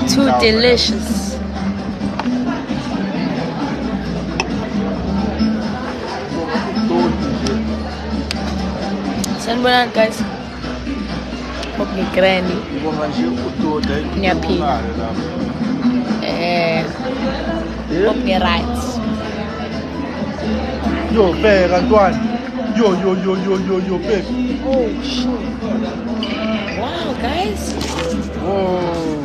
Too delicious. Sanibonani guys. Hope you're granny. Nyaphila. Hope you're right. Yo, babe, Antoine. Yo, babe. Oh shit. Wow guys. Whoa.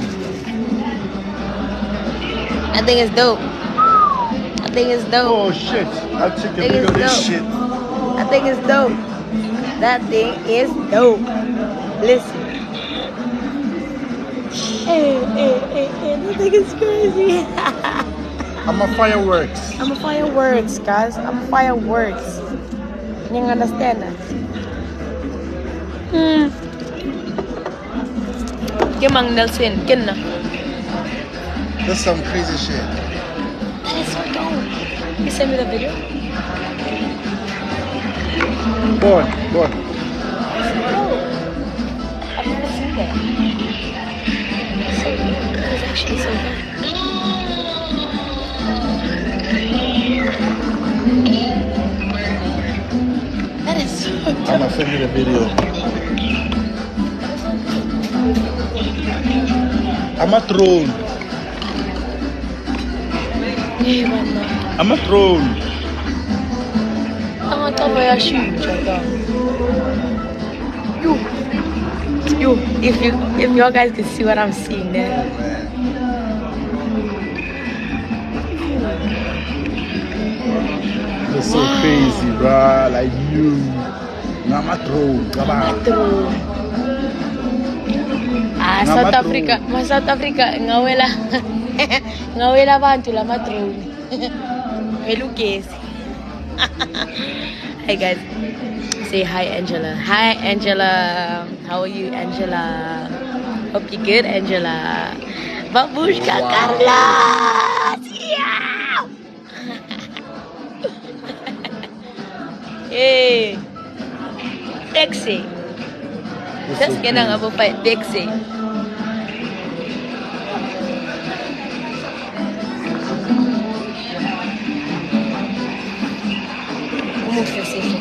I think it's dope. I think it's dope. Oh shit. I'll take a video of this shit. I think it's dope. That thing is dope. Listen. Hey, that thing is crazy. I'm a fireworks. I'm a fireworks, guys. I'm a fireworks. You understand that? Kemang Nelson, kenna. That's some crazy shit. That is so dope. You send me the video? Born. Oh, I've never seen that. So good. It was actually so good. That is so dope. I'm gonna send you the video. I'm a throne. Hey, man. I'm a throne. I'm gonna cover your shoe, You, if you guys can see what I'm seeing there. You're so crazy, bro. Like you. I'm a throne. Come on. South Africa, South Africa, ngawela bantu la matroni. Melukesi. Hey guys, say hi Angela. Hi Angela, how are you Angela? Hope you're good Angela. Babushka Carlos. Yeah. Hey, Dexy. Just get on about Dexy.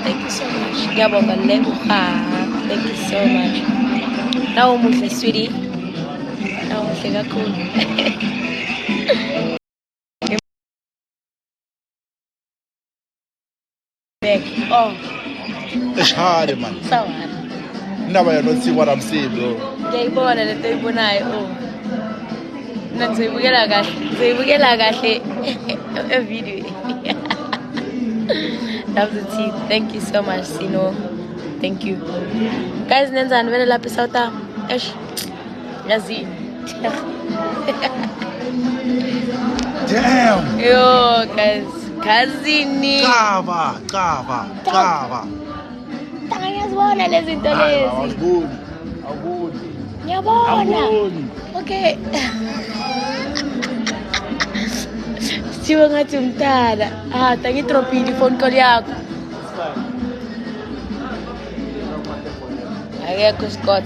Thank you so much. Thank you so much. Now umuhle sweetie. Now umuhle kakhulu. Oh. It's hard, man. So hard. Never you don't see what I'm saying, bro. Ngiyayibona lento oyibonayo. Oh. Ngizoyibukela kahle video. Love the teeth. Thank you so much, Sino. Thank you. Guys, nenzani vele lapha eSouth Eish. Yazi. Damn. Yo, guys. Kazini. Kava. Ngiyazibona lezi zinto lezi. Awuboni. Ngiyabona. Okay. Siwa ngathi umntana. Tangidropile ifone call yakho. Akekho Scott.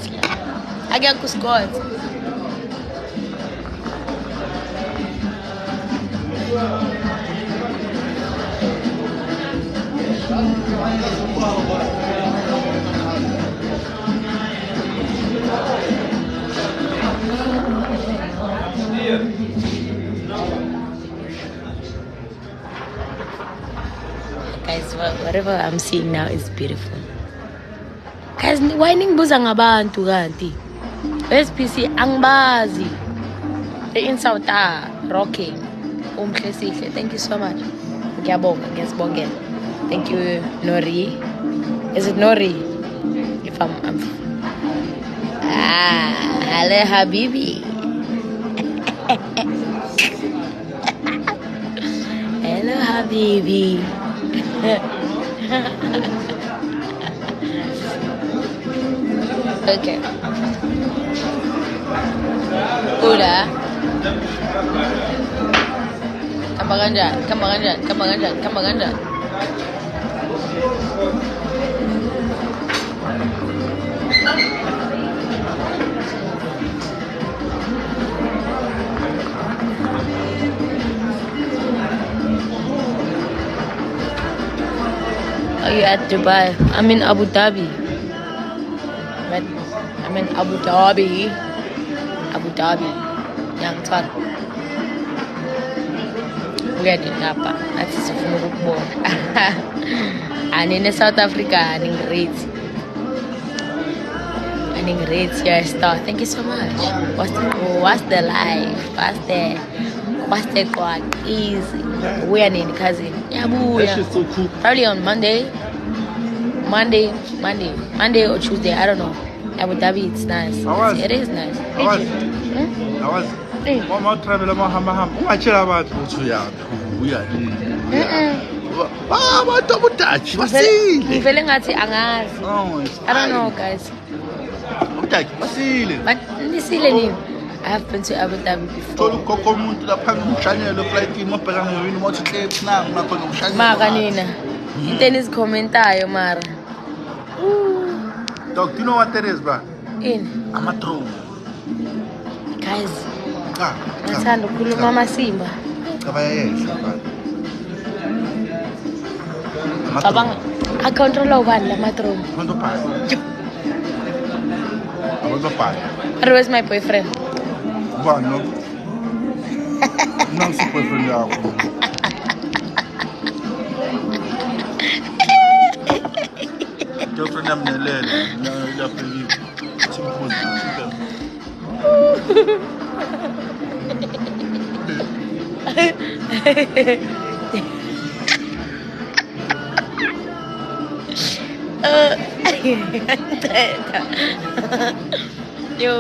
Guys, whatever I'm seeing now is beautiful. Guys, why ningibuza ngabantu kanti? SPC angibazi. In South rocking. Umhle sihle. Thank you so much. Ngiyabonga. Thank you Nori. Is it Nori? If I'm hello Habibi. Hello Habibi. Okay. Udah. Kembangan jalan. Are you at Dubai? I'm in Abu Dhabi. I'm in Abu Dhabi. Abu Dhabi. Young talk. We are in Napa. That is a football. And in South Africa, and in great. And in great, your star. Thank you so much. What's the life? What's the quad? Easy. We are in cousin. Yeah, boo. That shit's so cool. Probably on Monday or Tuesday. I don't know. Abu Dhabi, it's nice. It is nice. I was. One more travel, watch it about we are double touch. What's I'm feeling at it. I don't know, guys. What's it? But this is I have been to Abu Dhabi before. Maganina. Tennis commentayo, Mara. Dog, do you know what that is, bro? I'm a throne. Guys, nathanda ukukhuluma amasimba. Cabanga acontrola ubani la matron. Where's my boyfriend? No. No, su boyfriend yakho. Girlfriend yami nelele, yaphelile. Simpozi. Yo,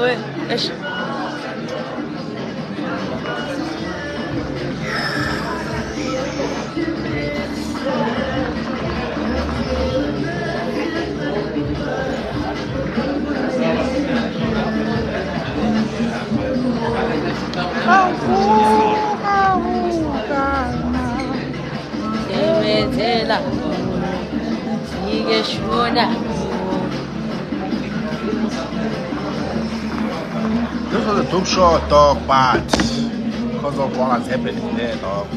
This was a dope shot, dog, but because of what has happened there, dog.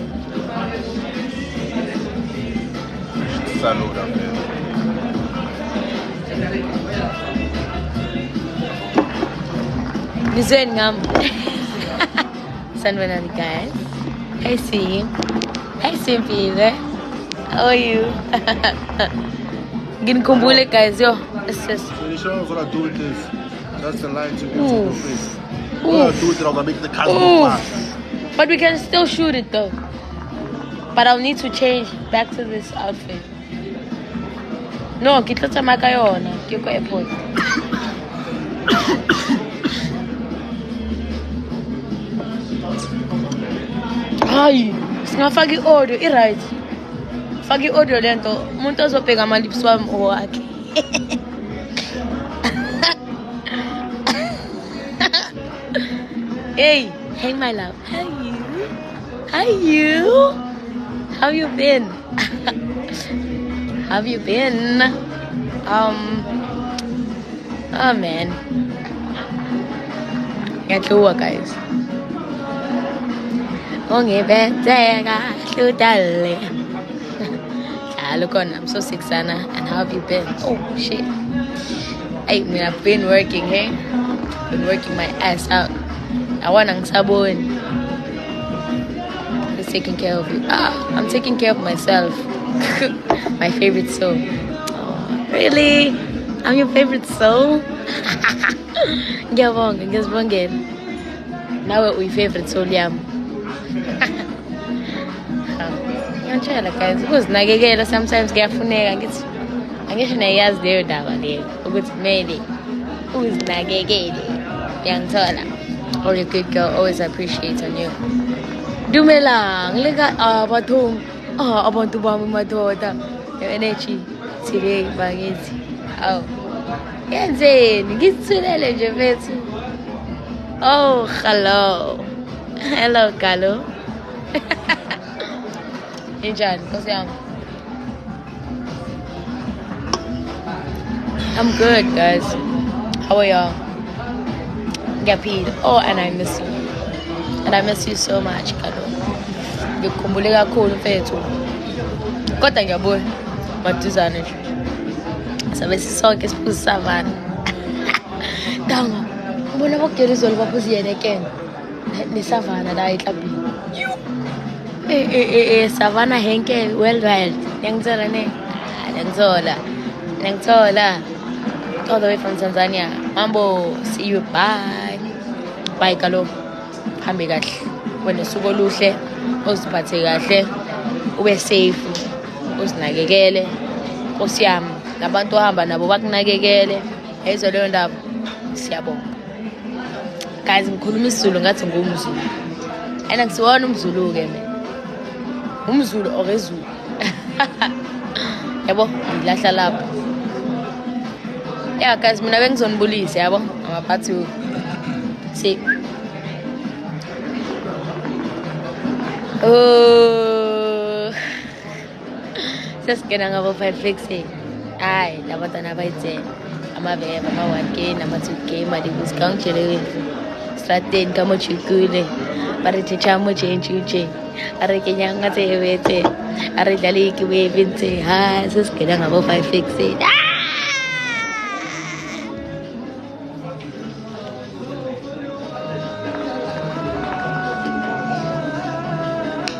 Salute up there. Nizwen ngam. Sanibonani guys. Hey Sim. Hey Simpiwe. How are you? Nginikhumbule guys yo. Let's just. You show us what I do with this. That's the line to go to the face. What I do with it, I'll make the casual pass. But we can still shoot it though. But I'll need to change back to this outfit. No, kitla maka yona. Kyoko airport. Hayi, singafaka i-audio i-right. Faka i-audio lento, umuntu azobheka ama-lips wami owakhe. Hey my love. How have you been? How have you been? Oh man. Ngiyahluka guys. Look on, I'm so sick, Sana. And how have you been? Oh shit. Hey, man, I've been working, hey? Been working my ass out. I want sabon. Who's taking care of you? I'm taking care of myself. My favorite soul. Oh, really? I'm your favorite soul? Ngiyabonga. Now we favorite soul yam. Ngiyantshela guys, ukuzinakekela sometimes kuyafuneka ngithi angisho nayazi leyo ndaba leyo ukuthi kumele uzinakekele. Uyangithola. Oh, you're a good girl. Always appreciate on you. Dumelang, lega abathong. Abantu bami madoda. Your energy today bagithi. Oh. Yenzeni, ngithulele nje mfethu. Oh, hello. Hello, Galo. Injani, Nkosi yami. I'm good, guys. How are y'all? Oh, and I miss you. And I miss you so much, Kalo. Ngikhumbule kakhulu mfethu. Kodwa ngiyabona maduzane nje. Sabe sisonke siphuza savana. Danga, ubona bogerizolo baphuza yena again. Nesavana la eklabini. Savana Henke well wild. Nangithola ne. Nangithola. All the way from Tanzania. Mambo, see you. Bye. Bye kalo. Hambe kahle. Wena usuku oluhle, uziphathe kahle, ube safe, uzinakekele. Nkosi yami, nabantu ohamba nabo bakunakekele. Yizo leyo ndaba. Siyabonga. Guys, ngikhuluma isiZulu ngathi ngumZulu. Ana ngisiwona umZulu ke mina. Umzulu or ezulu. Yabo, ngilahla lapho. Yeah, guys, mina bengizonibulisa yabo, amaphathu. See. Oh. Sesigena ngabo 5 Ay, labantwana bayithe. Amaveva, ama-1K, nama-2K, mali kusikangitshele wethu. Strateni ka mochikule. Ba re thetša motšentšutše. A re kenya ngathi ebethe. A re dlale ikiwebe ntse. Ha, sesigena ngabo 5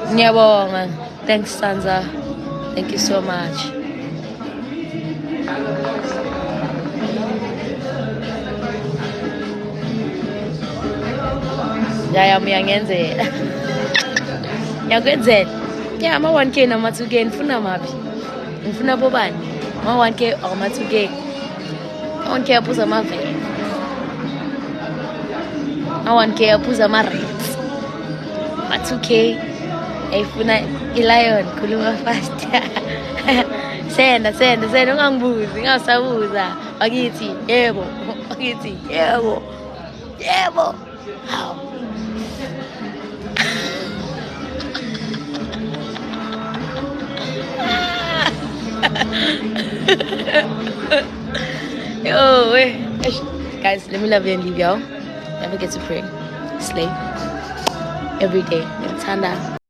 Ngiyabonga. Thanks, Sanza. Thank you so much. Yaya miyangenzela. Yakwenzela. Yeah, ama-1K nama-2K ngifuna maphi? Ngifuna bobani? Ama-1K or ama-2K? Ama-1K aphuza amavela. Ama-1K aphuza ama-reds. Ama-2K ayifuna i-lion khuluma fast. Senda ungangibuzi, ungasabuza. Wakithi yebo. Wakithi yebo. Yebo. Hawu. Yo, guys, let me love you and leave y'all. Never forget to pray. Slay every day. Tanda.